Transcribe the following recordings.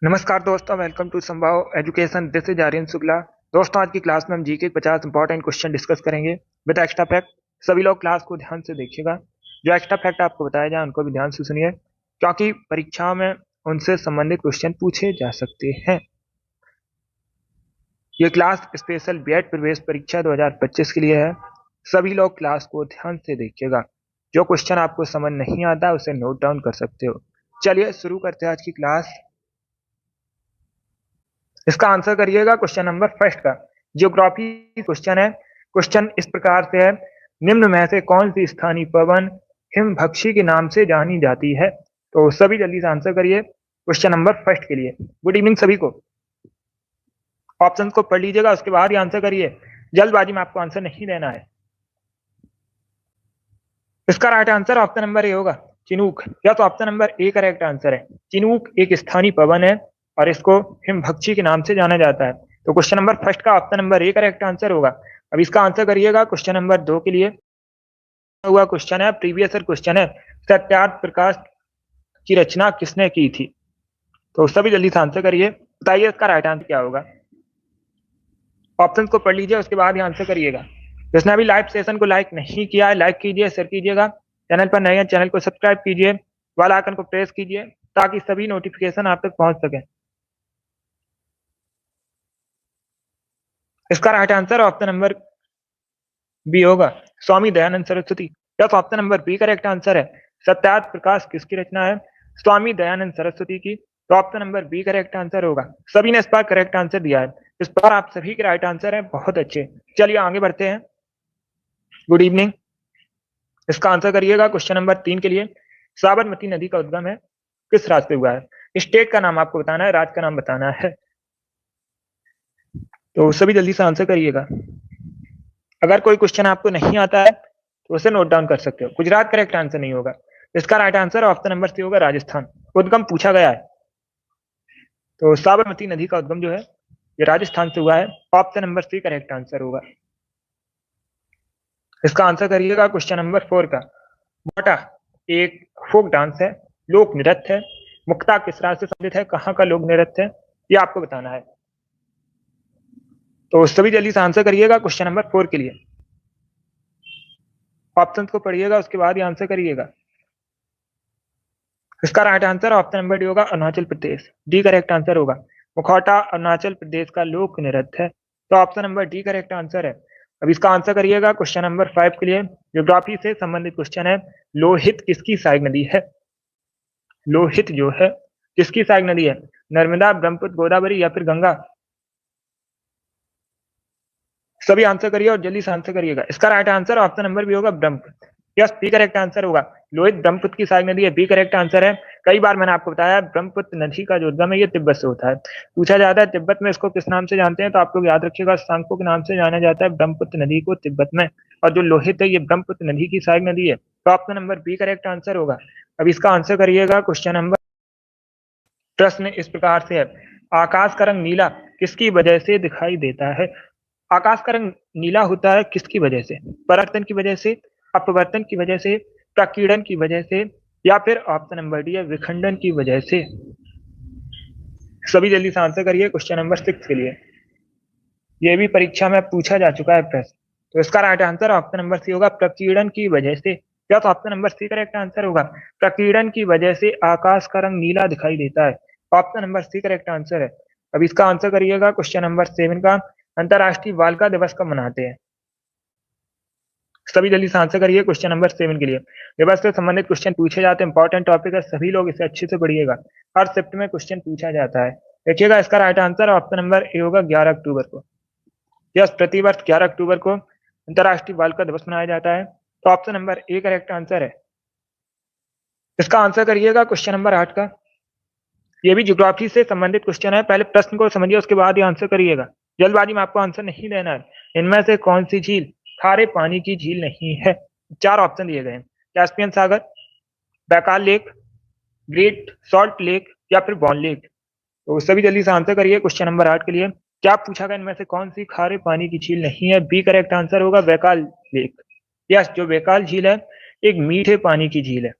नमस्कार दोस्तों, welcome to Sambhav Education. This is Aryan Shukla. दोस्तों, आज की क्लास में हम जीके 50 इंपॉर्टेंट क्वेश्चन डिस्कस करेंगे विद एक्स्ट्रा फैक्ट। सभी लोग क्लास को ध्यान से देखिएगा। जो एक्स्ट्रा फैक्ट आपको बताया जाए उनको भी ध्यान से सुनिए, क्योंकि परीक्षाओं में उनसे संबंधित क्वेश्चन पूछे जा सकते हैं। ये क्लास स्पेशल बीएड प्रवेश परीक्षा 2025 के लिए है। सभी लोग क्लास को ध्यान से देखिएगा। जो क्वेश्चन आपको समझ नहीं आता उसे नोट डाउन कर सकते हो। चलिए शुरू करते हैं आज की क्लास। इसका आंसर करिएगा क्वेश्चन नंबर फर्स्ट का। ज्योग्राफी क्वेश्चन है। क्वेश्चन इस प्रकार से है, निम्न में से कौन सी स्थानीय पवन हिमभक्षी के नाम से जानी जाती है? तो सभी जल्दी से आंसर करिए क्वेश्चन नंबर फर्स्ट के लिए। गुड इवनिंग सभी को। ऑप्शन को पढ़ लीजिएगा, उसके बाद ही आंसर करिए। जल्दबाजी में आपको आंसर नहीं देना है। इसका right answer option number A होगा, चिनूक। या तो option number A correct answer है। चिनूक एक स्थानीय पवन है और इसको हिमभक्षी के नाम से जाना जाता है। तो क्वेश्चन नंबर फर्स्ट का option number A correct answer होगा। अब इसका आंसर करिएगा क्वेश्चन नंबर 2 के लिए। हुआ क्वेश्चन है, प्रीवियस क्वेश्चन है, सत्यार्थ प्रकाश की रचना किसने की थी? तो सभी जल्दी से आंसर करिए, बताइए इसका राइट आंसर क्या होगा। ऑप्शन को पढ़ लीजिए, उसके बाद ही आंसर करिएगा। जिसने अभी लाइव सेशन को लाइक नहीं किया है, लाइक कीजिए, शेयर कीजिएगा। चैनल पर नए हैं, चैनल को सब्सक्राइब कीजिए, वाल आइकन को प्रेस कीजिए ताकि सभी नोटिफिकेशन आप तक पहुंच सके। इसका right answer option number B होगा, स्वामी दयानंद सरस्वती। या तो option number B correct answer है। सत्यार्थ प्रकाश किसकी रचना है? स्वामी दयानंद सरस्वती की। तो option number B correct answer होगा। सभी ने इस बार करेक्ट आंसर दिया है। इस बार आप सभी के राइट आंसर है, बहुत अच्छे। चलिए आगे बढ़ते हैं। Good evening. इसका आंसर करिएगा क्वेश्चन नंबर 3 के लिए। साबरमती नदी का उद्गम है किस राज्य से हुआ है? स्टेट का नाम आपको बताना है, राज्य का नाम बताना है। तो सभी जल्दी से आंसर करिएगा। अगर कोई क्वेश्चन आपको नहीं आता है तो उसे नोट डाउन कर सकते हो। गुजरात करेक्ट आंसर नहीं होगा। इसका right answer option number C होगा, राजस्थान। उद्गम पूछा गया है, तो साबरमती नदी का उद्गम जो है ये राजस्थान से हुआ है। Option number C correct answer होगा। इसका आंसर करिएगा क्वेश्चन नंबर 4 का। मोटा एक फोक डांस है, लोक नृत्य है। मुक्ता किस राज्य से संबंधित है, कहाँ का लोक नृत्य है, ये आपको बताना है। तो सभी जल्दी से आंसर करिएगा क्वेश्चन नंबर 4 के लिए। ऑप्शंस को पढ़िएगा, उसके बाद ही आंसर करिएगा। इसका right answer option number D होगा, Arunachal Pradesh. D correct answer होगा। मुखौटा अरुणाचल प्रदेश का लोक नृत्य है। तो option number D correct answer है। अब इसका आंसर करिएगा क्वेश्चन नंबर 5 के लिए। ज्योग्राफी से संबंधित क्वेश्चन है, लोहित किसकी सहायक नदी है? लोहित जो है किसकी सहायक नदी है? नर्मदा, ब्रह्मपुत्र, गोदावरी या फिर गंगा? सभी आंसर करिए और जल्दी से आंसर करिएगा। इसका right answer option number B होगा, Brahmaputra. Yes, B correct answer होगा। लोहित ब्रह्मपुत्र की सहायक नदी है, बी करेक्ट आंसर है। कई बार मैंने आपको बताया ब्रह्मपुत्र नदी का जो उद्गम है ये तिब्बत से होता है। पूछा जाता है तिब्बत में इसको किस नाम से जानते हैं, तो आप लोग याद रखिएगा, सांगपो के नाम से जाना जाता है ब्रह्मपुत्र नदी को तिब्बत में। और जो लोहित है ये ब्रह्मपुत्र नदी की सहायक नदी है। तो option number B correct answer होगा। अब इसका आंसर करिएगा क्वेश्चन नंबर। प्रश्न इस प्रकार से है, आकाश का रंग नीला किसकी वजह से दिखाई देता है? आकाश का रंग नीला होता है किसकी वजह से? परावर्तन की वजह से, अपवर्तन की वजह से, प्रकीर्णन की वजह से, या फिर ऑप्शन नंबर डी है, विखंडन की वजह से। सभी जल्दी से आंसर करिए क्वेश्चन नंबर 6 के लिए। यह भी परीक्षा में पूछा जा चुका है प्रश्न। तो इसका right answer option number C होगा, प्रकीर्णन की वजह से। या तो option number C correct answer होगा। प्रकीर्णन की वजह से आकाश का रंग नीला दिखाई देता है। Option number C correct answer है। अब इसका आंसर करिएगा क्वेश्चन नंबर 7 का। अंतरराष्ट्रीय बालिका दिवस कब मनाते हैं? सभी जल्दी से आंसर करिए क्वेश्चन नंबर 7 के लिए। दिवस से संबंधित क्वेश्चन पूछे जाते हैं, इंपॉर्टेंट टॉपिक है, सभी लोग इसे अच्छे से पढ़िएगा। हर शिफ्ट में क्वेश्चन पूछा जाता है। देखिएगा, इसका right answer option number A होगा, 11 अक्टूबर को। यस, प्रतिवर्ष 11 अक्टूबर को अंतरराष्ट्रीय बालिका दिवस मनाया जाता है। तो option number A correct answer है। इसका आंसर करिएगा क्वेश्चन नंबर 8 का। ये भी ज्योग्राफी से संबंधित क्वेश्चन है, पहले प्रश्न को समझिए, उसके बाद ही आंसर करिएगा। जल्दबाजी में आपको आंसर नहीं देना है। इनमें से कौन सी झील खारे पानी की झील नहीं है? 4 ऑप्शन दिए गए हैं, कैस्पियन सागर, Baikal Lake, Great Salt Lake या फिर बॉन लेक। तो सभी जल्दी से आंसर करिए क्वेश्चन नंबर 8 के लिए। क्या पूछा गया, इनमें से कौन सी खारे पानी की झील नहीं है? बी करेक्ट आंसर होगा, बैकाल लेक। यस, जो बैकाल झील है एक मीठे पानी की झील है।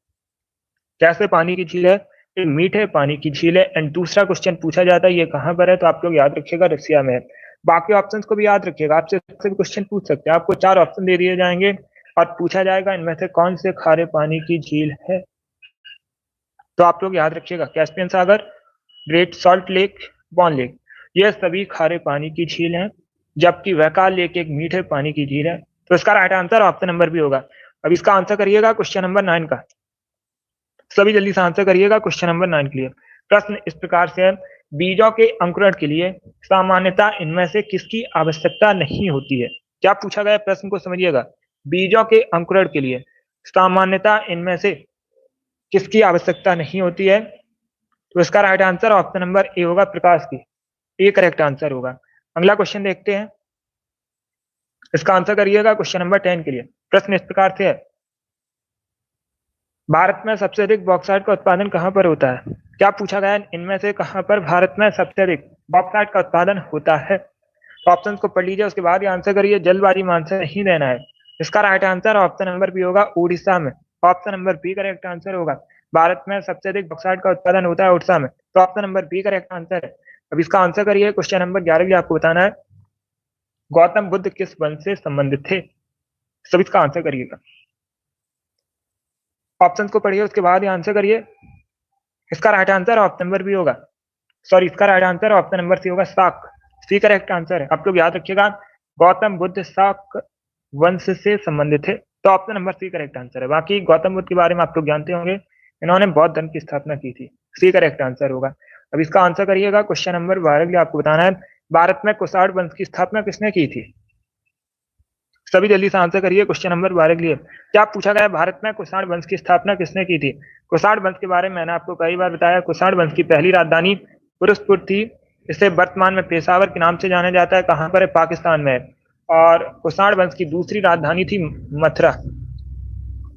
कैसे पानी की झील है? एक मीठे पानी की झील है। एंड दूसरा क्वेश्चन पूछा जाता है ये कहाँ पर है, तो आप लोग याद रखिएगा रसिया में है। बाकी ऑप्शंस को भी याद रखिएगा, आपसे भी क्वेश्चन पूछ सकते हैं। आपको 4 ऑप्शन दे दिए जाएंगे और पूछा जाएगा इनमें से कौन से खारे पानी की झील है। तो आप लोग याद रखिएगा कैस्पियन सागर, ग्रेट सॉल्ट लेक, बॉन लेक, ये सभी खारे पानी की झील हैं, जबकि वैकाल लेक एक मीठे पानी की झील है। तो इसका राइट आंसर ऑप्शन नंबर भी होगा। अब इसका आंसर करिएगा क्वेश्चन नंबर 9 का। सभी जल्दी से आंसर करिएगा क्वेश्चन नंबर 9 के लिए। प्रश्न इस प्रकार से है, बीजों के अंकुरण के लिए सामान्यता इनमें से किसकी आवश्यकता नहीं होती है। क्या पूछा गया प्रश्न को समझिएगा। बीजों के अंकुरण के लिए सामान्यता इनमें से किसकी आवश्यकता नहीं होती है। तो इसका right answer option number A होगा, प्रकाश की। ए करेक्ट आंसर होगा। अगला क्वेश्चन देखते हैं, इसका आंसर करिएगा क्वेश्चन नंबर 10 के लिए। प्रश्न इस प्रकार से है, भारत में सबसे अधिक बॉक्साइट का उत्पादन कहां पर होता है। क्या पूछा गया इनमें से कहां पर भारत में सबसे अधिक बॉक्साइट का उत्पादन होता है। तो ऑप्शन को पढ़ लीजिए, उसके बाद ही आंसर करिए, जल्दबाजी में आंसर नहीं देना है। इसका right answer option number B होगा, उड़ीसा में। Option number B correct answer होगा। भारत में सबसे अधिक बॉक्साइट का उत्पादन होता है उड़ीसा में। तो option number B correct answer है। अब इसका आंसर करिए क्वेश्चन नंबर 11 भी आपको बताना है, गौतम बुद्ध किस वंश से संबंधित थे। सब इसका आंसर करिएगा, ऑप्शन को पढ़िए उसके बाद ही आंसर करिए। इसका right answer option number B होगा, सॉरी इसका right answer option number C होगा, शाक। सी करेक्ट आंसर है। आप लोग याद रखिएगा गौतम बुद्ध शाक वंश से संबंधित थे। तो option number C correct answer है। बाकी गौतम बुद्ध के बारे में आप लोग जानते होंगे, इन्होंने बौद्ध धर्म की स्थापना की थी। सी करेक्ट आंसर होगा। अब इसका आंसर करिएगा क्वेश्चन नंबर 12 के लिए आपको बताना है, भारत में कुषाण वंश की स्थापना किसने की थी। सभी जल्दी से आंसर करिए क्वेश्चन नंबर 12 के लिए। क्या पूछा गया भारत में कुषाण वंश की स्थापना किसने की थी। कुषाण वंश के बारे में मैंने आपको कई बार बताया, कुषाण वंश की पहली राजधानी फिरोजपुर थी। इसे वर्तमान में पेशावर के नाम से जाना जाता है। कहां पर है, पाकिस्तान में। और कुषाण वंश की दूसरी राजधानी थी मथुरा।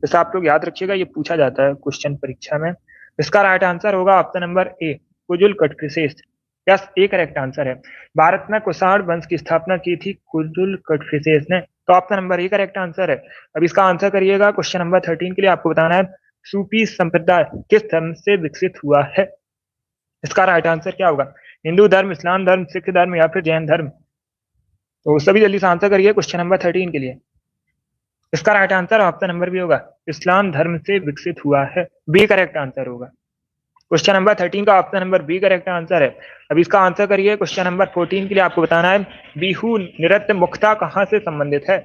इसे आप लोग याद रखिएगा, ये पूछा जाता है क्वेश्चन परीक्षा में। इसका राइट आंसर होगा option number A, Kujula Kadphises. Yes, A correct answer है। भारत में कुषाण वंश की स्थापना की थी कुजुल कटफिसेस ने। तो option number A correct answer है। अब इसका आंसर करिएगा क्वेश्चन नंबर 13 के लिए आपको बताना है, सूफी संप्रदाय किस धर्म से विकसित हुआ है। इसका राइट आंसर क्या होगा, हिंदू धर्म, इस्लाम धर्म, सिख धर्म या फिर जैन धर्म। तो सभी जल्दी से आंसर करिए क्वेश्चन नंबर 13 के लिए। इसका right answer option number B होगा, इस्लाम धर्म से विकसित हुआ है। बी करेक्ट आंसर होगा। क्वेश्चन नंबर 13 का option number B correct answer है। अब इसका आंसर करिए क्वेश्चन नंबर 14 के लिए आपको बताना है, बिहू नृत्य मुख्यतः कहां से संबंधित है।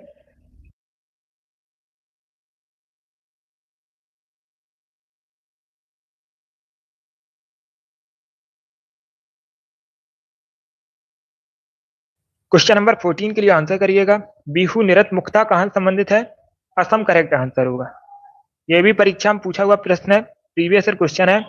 क्वेश्चन नंबर 14 के लिए आंसर करिएगा, बिहू नृत्य मुख्यतः कहां से संबंधित है। असम करेक्ट आंसर होगा। यह भी परीक्षा में पूछा हुआ प्रश्न है, प्रीवियस ईयर क्वेश्चन है,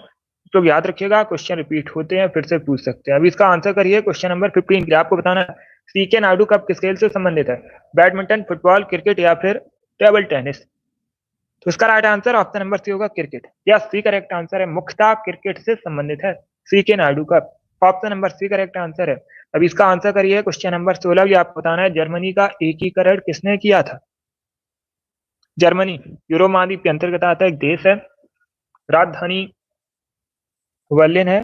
तो याद रखिएगा क्वेश्चन रिपीट होते हैं, फिर से पूछ सकते हैं। अभी इसका आंसर करिए क्वेश्चन नंबर 15 के लिए आपको बताना है, सीके नायडू कप किस खेल से संबंधित है। बैडमिंटन, फुटबॉल, क्रिकेट या फिर टेबल टेनिस। तो इसका right answer option number C होगा, क्रिकेट। या सी करेक्ट आंसर है, मुख्यतः क्रिकेट से संबंधित है CK Naidu cup. Option number C correct answer है। अब इसका आंसर करिए क्वेश्चन नंबर 16, ये आपको बताना है, जर्मनी का एकीकरण किसने किया था। जर्मनी यूरो महाद्वीप के अंतर्गत आता है, एक देश है, राजधानी बर्लिन है।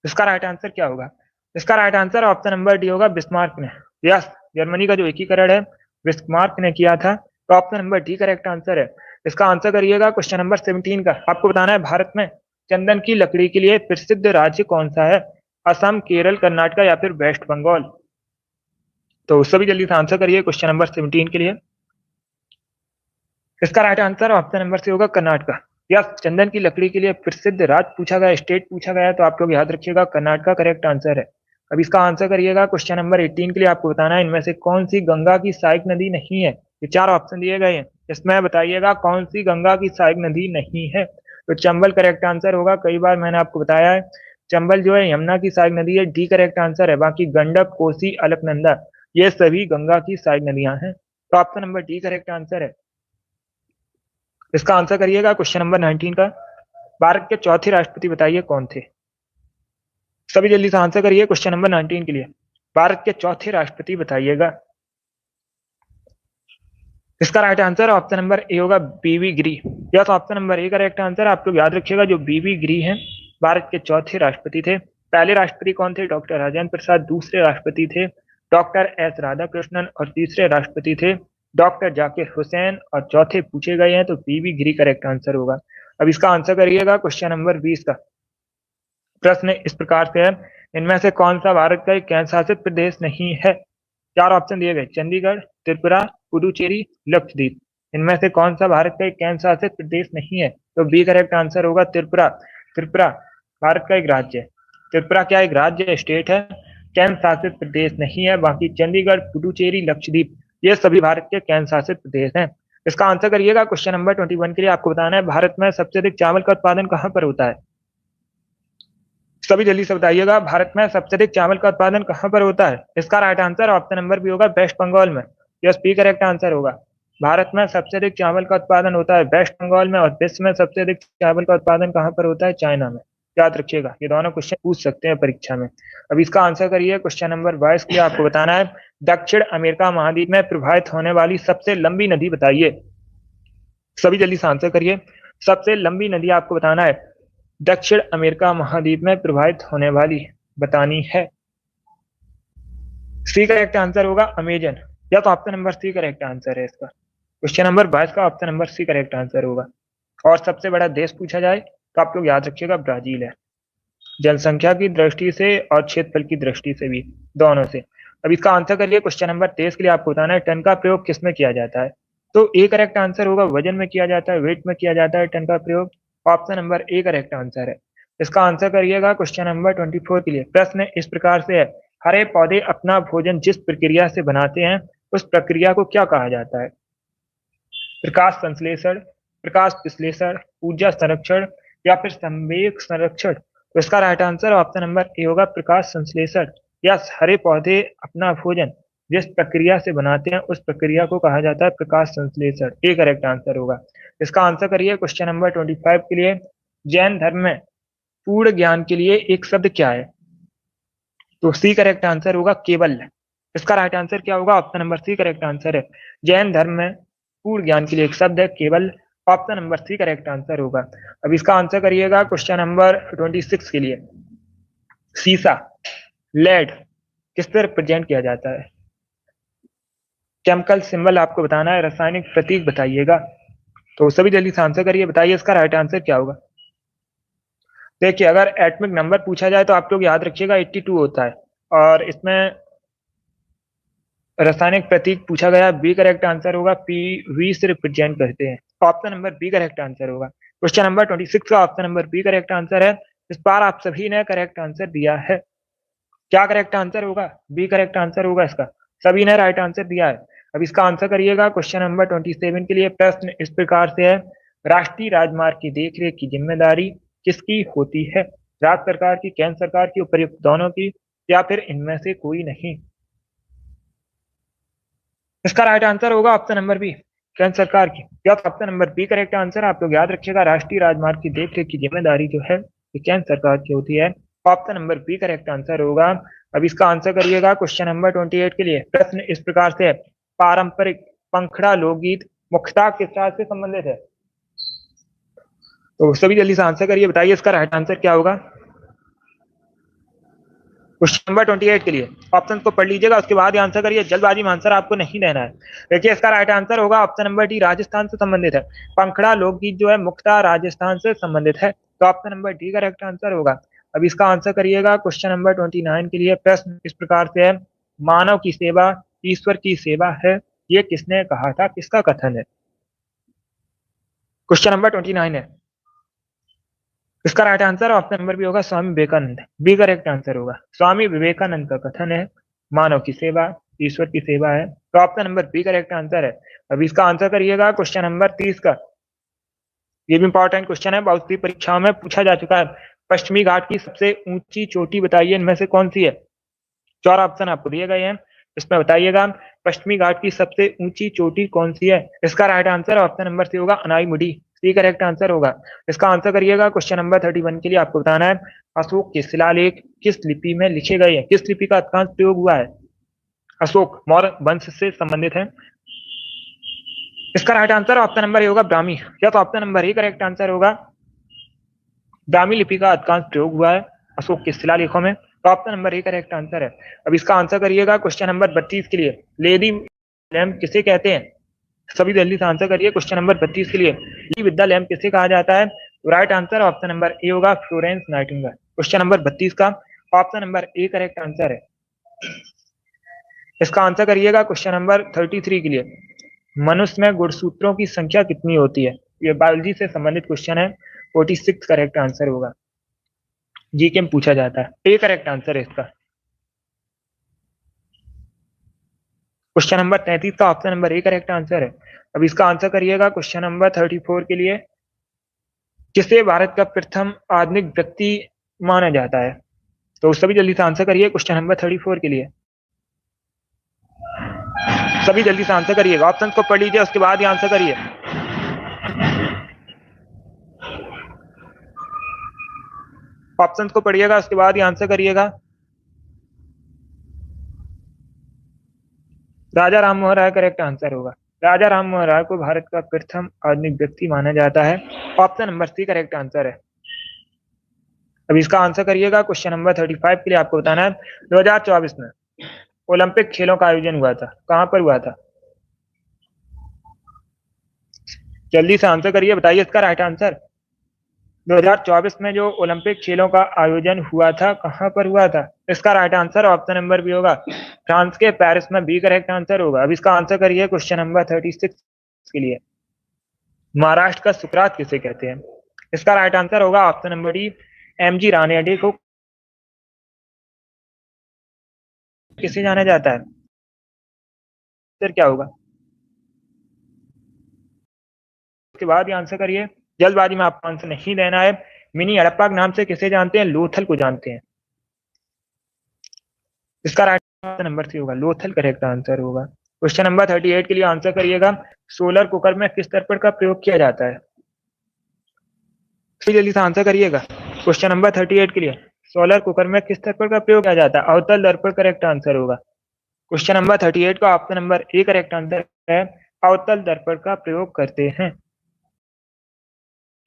इसका राइट आंसर क्या होगा, इसका right answer option number D होगा, बिस्मार्क ने। यस, जर्मनी का जो एकीकरण है बिस्मार्क ने किया था। तो option number D correct answer है। इसका आंसर करिएगा क्वेश्चन नंबर 17 का। आपको बताना है, भारत में चंदन की लकड़ी के लिए प्रसिद्ध राज्य कौन सा है। असम, केरल, कर्नाटक या फिर वेस्ट बंगाल। तो सभी जल्दी से आंसर करिए क्वेश्चन नंबर 17 के लिए। इसका right answer option number C होगा, कर्नाटक। या चंदन की लकड़ी के लिए प्रसिद्ध राज्य पूछा गया, स्टेट पूछा गया, तो आप लोग याद रखिएगा कर्नाटक करेक्ट आंसर है। अब इसका आंसर करिएगा क्वेश्चन नंबर 18 के लिए आपको बताना है, इनमें से कौन सी गंगा की सहायक नदी नहीं है। ये 4 ऑप्शन दिए गए हैं, इसमें बताइएगा कौन सी गंगा की सहायक नदी नहीं है। तो चंबल करेक्ट आंसर होगा। कई बार मैंने आपको बताया है, चंबल जो है यमुना की सहायक नदी है, डी करेक्ट आंसर है। बाकी गंडक, कोसी, अलकनंदा ये सभी गंगा की सहायक नदियां हैं। तो option number D correct answer है। इसका आंसर करिएगा क्वेश्चन नंबर 19 का, भारत के चौथे राष्ट्रपति बताइए कौन थे। सभी जल्दी से आंसर करिए क्वेश्चन नंबर 19 के लिए, भारत के चौथे राष्ट्रपति बताइएगा। इसका right answer option number A होगा, V V Giri. Yes, option number A correct answer. आप लोग याद रखिएगा, जो बीवी गिरी है भारत के चौथे राष्ट्रपति थे। पहले राष्ट्रपति कौन थे? डॉक्टर राजेंद्र प्रसाद। दूसरे राष्ट्रपति थे डॉक्टर एस राधाकृष्णन और तीसरे राष्ट्रपति थे डॉक्टर जाकिर हुसैन और चौथे पूछे गए हैं तो पीवी गिरी करेक्ट आंसर होगा। अब इसका आंसर करिएगा क्वेश्चन नंबर 20 का। प्रश्न इस प्रकार से है, इनमें से कौन सा भारत का एक केंद्र शासित प्रदेश नहीं है? चार ऑप्शन दिए गए, चंडीगढ़, त्रिपुरा, पुडुचेरी, लक्षद्वीप। इनमें से कौन सा भारत का एक केंद्र शासित प्रदेश नहीं है? तो बी करेक्ट आंसर होगा त्रिपुरा। त्रिपुरा भारत का एक राज्य है। त्रिपुरा क्या एक राज्य स्टेट है, केंद्र शासित प्रदेश नहीं है। बाकी चंडीगढ़, पुडुचेरी, लक्षद्वीप ये सभी भारत के केंद्र शासित प्रदेश हैं। इसका आंसर करिएगा क्वेश्चन नंबर 21 के लिए। आपको बताना है भारत में सबसे अधिक चावल का उत्पादन कहां पर होता है? सभी जल्दी से बताइएगा, भारत में सबसे अधिक चावल का उत्पादन कहां पर होता है? इसका राइट आंसर ऑप्शन नंबर भी होगा वेस्ट बंगाल में। यस, बी करेक्ट आंसर होगा। भारत में सबसे अधिक चावल का उत्पादन होता है वेस्ट बंगाल में, और विश्व में सबसे अधिक चावल का उत्पादन कहां पर होता है? चाइना में। याद रखिएगा, ये दोनों क्वेश्चन पूछ सकते हैं परीक्षा में। अब इसका आंसर करिए क्वेश्चन नंबर 22 के लिए। आपको बताना है दक्षिण अमेरिका महाद्वीप में प्रवाहित होने वाली सबसे लंबी नदी बताइए। सभी जल्दी से आंसर करिए। सबसे लंबी नदी आपको बताना है दक्षिण अमेरिका महाद्वीप में प्रवाहित होने वाली बतानी है। सी करेक्ट आंसर होगा अमेजन। या तो option number C correct answer है इसका। क्वेश्चन नंबर 22 का option number C correct answer होगा। और सबसे बड़ा देश पूछा जाए तो आप लोग याद रखिएगा ब्राजील है, जनसंख्या की दृष्टि से और क्षेत्रफल की दृष्टि से भी, दोनों से। अब इसका आंसर करिए क्वेश्चन नंबर 23 के लिए। आपको बताना है टन का प्रयोग किस में किया जाता है? तो ए करेक्ट आंसर होगा वजन में किया जाता है, वेट में किया जाता है टन का प्रयोग। Option number A correct answer है। इसका आंसर करिएगा क्वेश्चन नंबर 24 के लिए। प्रश्न इस प्रकार से है, हरे पौधे अपना भोजन जिस प्रक्रिया से बनाते हैं उस प्रक्रिया को क्या कहा जाता है? प्रकाश संश्लेषण, प्रकाश विश्लेषण, ऊर्जा संरक्षण या फिर संवेग संरक्षण। तो इसका right answer option number A होगा प्रकाश संश्लेषण। या हरे पौधे अपना भोजन जिस प्रक्रिया से बनाते हैं उस प्रक्रिया को कहा जाता है प्रकाश संश्लेषण। ए करेक्ट आंसर होगा। इसका आंसर करिए क्वेश्चन नंबर 25 के लिए। जैन धर्म में पूर्ण ज्ञान के लिए एक शब्द क्या है? तो सी करेक्ट आंसर होगा केवल। इसका राइट आंसर क्या होगा? Option number C correct answer है। जैन धर्म में पूर्ण ज्ञान के लिए एक शब्द है केवल। Option number C correct answer होगा। अब इसका आंसर करिएगा क्वेश्चन नंबर 26 के लिए। सीसा, लेड किससे रिप्रेजेंट किया जाता है? केमिकल सिंबल आपको बताना है, रासायनिक प्रतीक बताइएगा। तो सभी जल्दी से आंसर करिए, बताइए इसका राइट आंसर क्या होगा। देखिए, अगर एटॉमिक नंबर पूछा जाए तो आप लोग याद रखिएगा 82 होता है, और इसमें रासायनिक प्रतीक पूछा गया, बी करेक्ट आंसर होगा। पीवी से रिप्रेजेंट करते हैं। Option number B correct answer होगा। क्वेश्चन नंबर 26 का option number B correct answer है। इस बार आप सभी ने करेक्ट आंसर दिया है। क्या करेक्ट आंसर होगा? बी करेक्ट आंसर होगा इसका। सभी ने राइट आंसर दिया है। अब इसका आंसर करिएगा क्वेश्चन नंबर 27 के लिए। प्रश्न इस प्रकार से है, राष्ट्रीय राजमार्ग की देखरेख की जिम्मेदारी किसकी होती है? राज्य सरकार की, केंद्र सरकार की, उपर्युक्त दोनों की, या फिर इनमें से कोई नहीं? इसका राइट आंसर होगा ऑप्शन नंबर बी, केंद्र सरकार की। या तो option number B correct answer. आप लोग याद रखिएगा राष्ट्रीय राजमार्ग की देखरेख की जिम्मेदारी जो है ये केंद्र सरकार की होती है। Option number B correct answer होगा। अब इसका आंसर करिएगा क्वेश्चन नंबर 28 के लिए। प्रश्न इस प्रकार से है, पारंपरिक पंखड़ा लोकगीत मुख्यतः किस राज्य से संबंधित है? तो सभी जल्दी से आंसर करिए, बताइए इसका राइट आंसर क्या होगा। क्वेश्चन नंबर 28 के लिए ऑप्शन को पढ़ लीजिएगा, उसके बाद ही आंसर करिए। जल्दबाजी में आंसर आपको नहीं देना है। देखिए, इसका राइट आंसर होगा ऑप्शन नंबर डी, राजस्थान से संबंधित है। पंखड़ा लोकगीत जो है मुख्यतः राजस्थान से संबंधित है, तो option number D correct answer होगा। अब इसका आंसर करिएगा क्वेश्चन नंबर 29 के लिए। प्रश्न इस प्रकार से है, मानव की सेवा ईश्वर की सेवा है, ये किसने कहा था, किसका कथन है? क्वेश्चन नंबर 29 है। इसका right answer option number B होगा Swami Vivekananda. B correct answer होगा। स्वामी विवेकानंद का कथन है मानव की सेवा ईश्वर की सेवा है, तो option number B correct answer है। अब इसका आंसर करिएगा क्वेश्चन नंबर 30 का। ये भी इंपॉर्टेंट क्वेश्चन है, बहुत सी परीक्षाओं में पूछा जा चुका है। पश्चिमी घाट की सबसे ऊंची चोटी बताइए, इनमें से कौन सी है? चार ऑप्शन आपको दिए गए हैं, इसमें बताइएगा पश्चिमी घाट की सबसे ऊंची चोटी कौन सी है? इसका right answer option number C होगा अनाईमुडी। सी करेक्ट आंसर होगा। इसका आंसर करिएगा क्वेश्चन नंबर 31 के लिए। आपको बताना है अशोक के शिलालेख किस लिपि में लिखे गए हैं? किस लिपि का अधिकांश प्रयोग हुआ है? अशोक मौर्य वंश से संबंधित है। इसका right answer option number A होगा ब्राह्मी। या तो option number A correct answer होगा। ब्राह्मी लिपि का अधिकांश प्रयोग हुआ है अशोक के शिलालेखों में। तो option number A correct answer है। अब इसका आंसर करिएगा क्वेश्चन नंबर 32 के लिए। लेडी लैम्प किसे कहते हैं? सभी जल्दी से आंसर करिए क्वेश्चन नंबर 32 के लिए। लेडी विद्या लैम्प किसे कहा जाता है? Right answer option number A होगा, फ्लोरेंस नाइटिंगेल। क्वेश्चन नंबर 32 का option number A correct answer है। इसका आंसर करिएगा क्वेश्चन नंबर 33 के लिए। मनुष्य में गुणसूत्रों की संख्या कितनी होती है? ये बायोलॉजी से संबंधित क्वेश्चन है। 46 करेक्ट आंसर होगा, जीके में पूछा जाता है। ए करेक्ट आंसर है इसका। क्वेश्चन नंबर 33 का option number A correct answer है। अब इसका आंसर करिएगा क्वेश्चन नंबर 34 के लिए। किसे भारत का प्रथम आधुनिक व्यक्ति माना जाता है? तो सभी जल्दी से आंसर करिए क्वेश्चन नंबर 34 के लिए। सभी जल्दी से आंसर करिएगा, ऑप्शन को पढ़ लीजिए उसके बाद ही आंसर करिए। ऑप्शन को पढ़िएगा उसके बाद ही आंसर करिएगा। राजा राम मोहन राय करेक्ट आंसर होगा। राजा राम मोहन राय को भारत का प्रथम आधुनिक व्यक्ति माना जाता है। Option number C correct answer है। अब इसका आंसर करिएगा क्वेश्चन नंबर 35 के लिए। आपको बताना है 2024 में ओलंपिक खेलों का आयोजन हुआ था, कहां पर हुआ था? जल्दी से आंसर करिए, बताइए इसका राइट आंसर। 2024 में जो ओलंपिक खेलों का आयोजन हुआ था, कहां पर हुआ था? इसका right answer option number B होगा, फ्रांस के पेरिस में। बी करेक्ट आंसर होगा। अब इसका आंसर करिए क्वेश्चन नंबर 36 के लिए। महाराष्ट्र का सुकरात किसे कहते हैं? इसका राइट आंसर होगा option number D, MG Ranade को किसे जाना जाता है? फिर क्या होगा? उसके बाद ही आंसर करिए, जल्दबाजी में आपको आंसर नहीं देना है। मिनी हड़प्पा के नाम से किसे जानते हैं? लोथल को जानते हैं। इसका राइट आंसर नंबर सी होगा, लोथल करेक्ट आंसर होगा। क्वेश्चन नंबर 38 के लिए आंसर करिएगा। सोलर कुकर में किस दर्पण का प्रयोग किया जाता है? जल्दी से आंसर करिएगा। क्वेश्चन नंबर 38 के लिए सोलर कुकर में किस दर्पण का प्रयोग किया जाता है? अवतल दर्पण करेक्ट आंसर होगा। क्वेश्चन नंबर 38 का option number A correct answer है, अवतल दर्पण का प्रयोग करते हैं।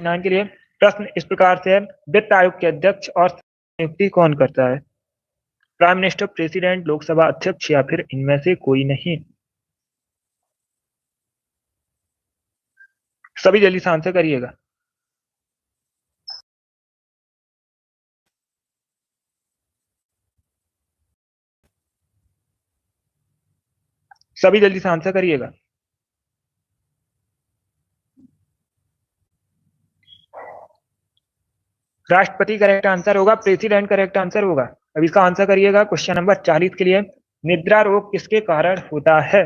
के लिए प्रश्न इस प्रकार से है, वित्त आयोग के अध्यक्ष और नियुक्ति कौन करता है? प्राइम मिनिस्टर, प्रेसिडेंट, लोकसभा अध्यक्ष या फिर इनमें से कोई नहीं? सभी जल्दी से आंसर करिएगा। सभी जल्दी से आंसर करिएगा। राष्ट्रपति करेक्ट आंसर होगा, प्रेसिडेंट करेक्ट आंसर होगा। अब इसका आंसर करिएगा क्वेश्चन नंबर 40 के लिए। निद्रा रोग किसके कारण होता है?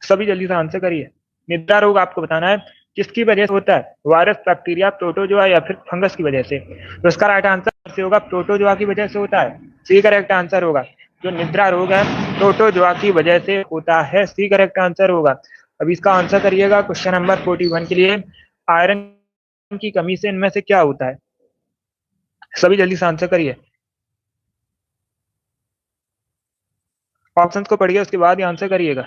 सभी जल्दी से आंसर करिए। निद्रा रोग आपको बताना है किसकी वजह से होता है? वायरस, बैक्टीरिया, प्रोटोजोआ या फिर फंगस की वजह से? तो इसका राइट आंसर से होगा, प्रोटोजोआ की वजह से होता है। सी करेक्ट आंसर होगा। जो निद्रा रोग है प्रोटोजोआ की वजह से होता है। सी करेक्ट आंसर होगा। अब इसका आंसर करिएगा क्वेश्चन नंबर 41 के लिए। आयरन की कमी से इनमें से क्या होता है? सभी जल्दी से आंसर करिए। ऑप्शंस को पढ़िए उसके बाद ही आंसर करिएगा।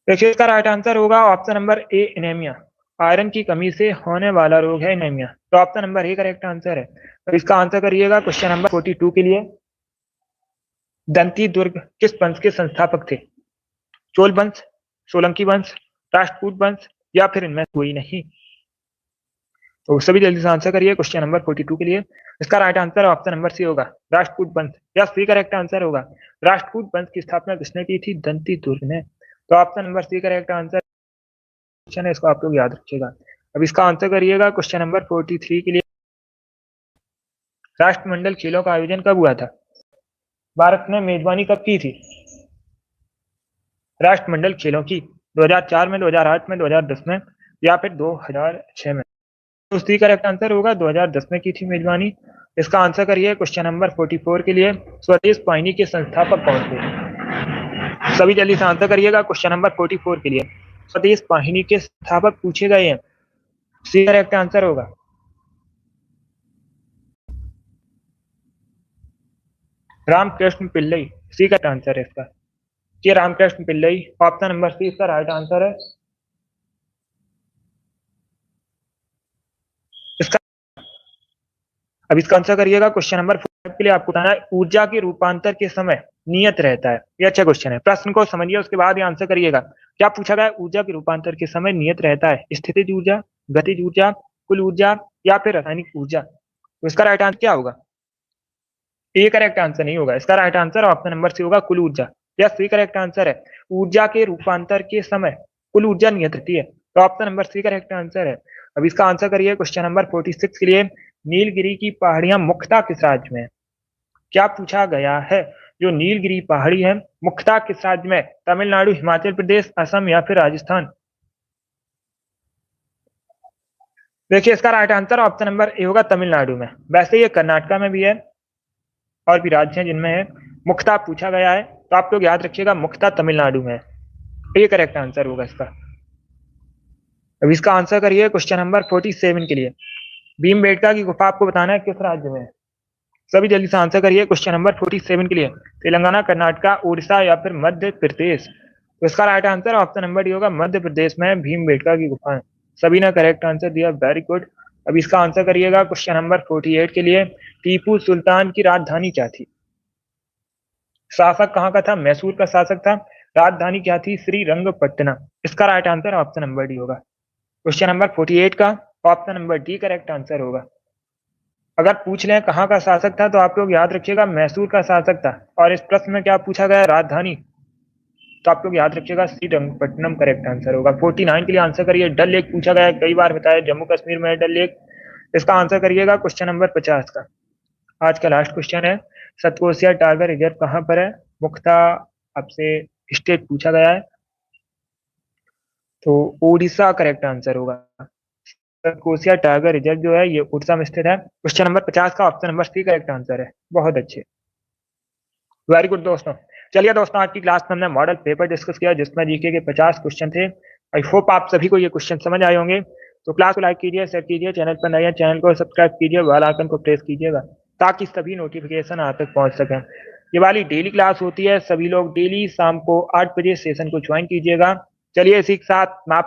देखिए इसका राइट आंसर होगा ऑप्शन नंबर ए, एनीमिया। आयरन की कमी से होने वाला रोग है एनीमिया। तो option number A correct answer है। तो इसका आंसर करिएगा क्वेश्चन नंबर 42 के लिए। दंती दुर्ग किस वंश के संस्थापक थे? चोल वंश, सोलंकी वंश, राष्ट्रकूट वंश या फिर इनमें कोई नहीं? तो सभी जल्दी से आंसर करिए क्वेश्चन नंबर 42 के लिए। इसका right answer option number C होगा, राष्ट्रकूट वंश। या सी करेक्ट आंसर होगा। राष्ट्रकूट वंश की स्थापना किसने की थी? दंती दुर्ग ने। तो option number C correct answer question है, इसको आप लोग याद रखिएगा। अब इसका आंसर करिएगा क्वेश्चन नंबर 43 के लिए। राष्ट्रमंडल खेलों का आयोजन कब हुआ था? भारत ने मेजबानी कब की थी राष्ट्रमंडल खेलों की? 2004 में, 2008 में, 2010 में या फिर 2006 में? तो सी करेक्ट आंसर होगा, 2010 में की थी मेजबानी। इसका आंसर करिए क्वेश्चन नंबर 44 के लिए। स्वदेश वाहिनी के संस्थापक कौन थे? सभी जल्दी से आंसर करिएगा क्वेश्चन नंबर 44 के लिए। स्वदेश वाहिनी के संस्थापक पूछे गए हैं। सी करेक्ट आंसर होगा। Ramakrishna Pillai, C correct answer है इसका। ये Ramakrishna Pillai, option number C इसका राइट आंसर है। इसका अब इसका आंसर करिएगा। क्वेश्चन नंबर 5 के लिए आपको बताना है ऊर्जा के रूपांतर के समय नियत रहता है। ये अच्छा क्वेश्चन है, प्रश्न को समझिए उसके बाद ये आंसर करिएगा। क्या पूछा गया है? ऊर्जा के रूपांतर के समय नियत रहता है स्थितिज ऊर्जा, गतिज ऊर्जा, कुल ऊर्जा या फिर रासायनिक ऊर्जा। तो इसका राइट आंसर क्या होगा? ए करेक्ट आंसर नहीं होगा, इसका right answer option number C होगा, कुल ऊर्जा। यस, सी करेक्ट आंसर है। ऊर्जा के रूपांतर के समय कुल ऊर्जा नियत रहती है, तो option number C correct answer है। अब इसका आंसर करिए क्वेश्चन नंबर 46 के लिए। नीलगिरी की पहाड़ियां मुख्यतः किस राज्य में है? क्या पूछा गया है? जो नीलगिरी पहाड़ी है मुख्यतः किस राज्य में? तमिलनाडु, हिमाचल प्रदेश, असम या फिर राजस्थान। देखिए इसका right answer option number A होगा, तमिलनाडु में। वैसे ये कर्नाटका में भी है और भी राज्य हैं जिनमें है। मुख्यतः पूछा गया है तो आप लोग याद रखिएगा मुख्यतः तमिलनाडु में। ये करेक्ट आंसर होगा इसका। अब इसका आंसर करिए क्वेश्चन नंबर 47 के लिए। भीमबेटका की गुफा आपको बताना है किस राज्य में है। सभी जल्दी से आंसर करिए क्वेश्चन नंबर 47 के लिए। तेलंगाना, कर्नाटका, उड़ीसा या फिर मध्य प्रदेश। तो इसका right answer option number D होगा, मध्य प्रदेश में भीमबेटका की गुफा है। सभी ने करेक्ट आंसर दिया, वेरी गुड। अब इसका आंसर करिएगा क्वेश्चन नंबर 48 के लिए। टीपू सुल्तान की राजधानी क्या थी? शासक कहाँ का था? मैसूर का शासक था। राजधानी क्या थी? श्रीरंगपट्टनम। इसका right answer option number D होगा। क्वेश्चन नंबर 48 का option number D correct answer होगा। अगर पूछ लें कहाँ का शासक था तो आप लोग याद रखिएगा मैसूर का शासक था। और इस प्रश्न में क्या पूछा गया? राजधानी। तो आप लोग याद रखिएगा श्रीरंगपट्टनम करेक्ट आंसर होगा। 49 के लिए आंसर करिए। डल लेक पूछा गया है, कई बार बताया, जम्मू कश्मीर में है डल लेक। इसका आंसर करिएगा क्वेश्चन नंबर 50 का। आज का लास्ट क्वेश्चन है, सतकोसिया टाइगर रिजर्व कहाँ पर है? मुख्यतः आपसे स्टेट पूछा गया है, तो उड़ीसा करेक्ट आंसर होगा। सतकोसिया टाइगर रिजर्व जो है ये उड़ीसा में स्थित है। क्वेश्चन नंबर 50 का option number C correct answer है। बहुत अच्छे, वेरी गुड दोस्तों। चलिए दोस्तों, आज की क्लास में हमने मॉडल पेपर डिस्कस किया जिसमें जीके के 50 क्वेश्चन थे। आई होप आप सभी को ये क्वेश्चन समझ आए होंगे। तो क्लास को लाइक कीजिए, शेयर कीजिए, चैनल पर नए हैं चैनल को सब्सक्राइब कीजिए, बेल आइकन को प्रेस कीजिएगा ताकि सभी नोटिफिकेशन आप तक पहुंच सकें। ये वाली डेली क्लास होती है, सभी लोग डेली शाम को 8 बजे सेशन को ज्वाइन कीजिएगा। चलिए इसी के साथ मैं